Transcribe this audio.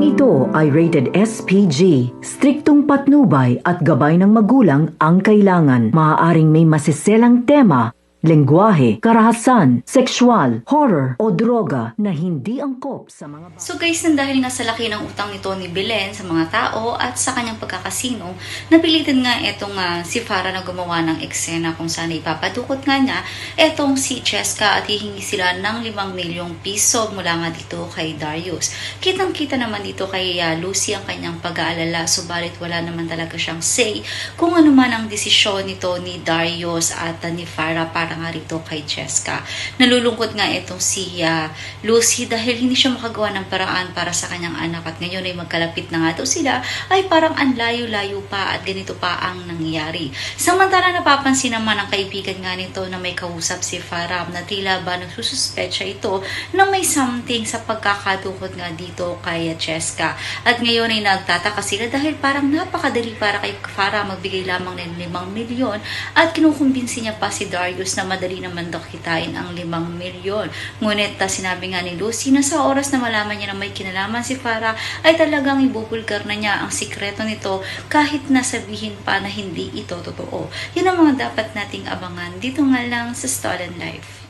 ito ay rated SPG. Striktong patnubay at gabay ng magulang ang kailangan. Maaaring may masiselang tema, lengguwahe, karahasan, sexual, horror o droga na hindi angkop sa mga bata. So guys, dahil nga sa laki ng utang nito ni Belen sa mga tao at sa kanyang pagkakasino, napilitan nga itong si Farah na gumawa ng eksena kung saan ipapadukot nga niya itong si Cheska at hihingi sila ng 5 milyong piso mula nga dito kay Darius. Kitang-kita naman dito kay Lucy ang kanyang pag-aalala, subalit wala naman talaga siyang say kung ano man ang desisyon nito ni Darius at ni Farah para nga rito kay Cheska. Nalulungkot nga itong si Lucy dahil hindi siya makagawa ng paraan para sa kanyang anak at ngayon ay magkalapit na nga daw sila ay parang ang layo-layo pa at ganito pa ang nangyayari. Samantala napapansin naman ang kaibigan nga nito na may kausap si Farah na tila ba nagsususpecha ito na may something sa pagkakadukot nga dito kay Cheska. At ngayon ay nagtataka sila dahil parang napakadali para kay Farah magbigay lamang ng 5 milyon at kinukumbinsi niya pa si Darius na madali naman daw kitain ang 5 milyon. Ngunit sinabi nga ni Lucy na sa oras na malaman niya na may kinalaman si Farah ay talagang ibubulgar na niya ang sikreto nito kahit nasabihin pa na hindi ito totoo. Yun ang mga dapat nating abangan dito nga lang sa Stolen Life.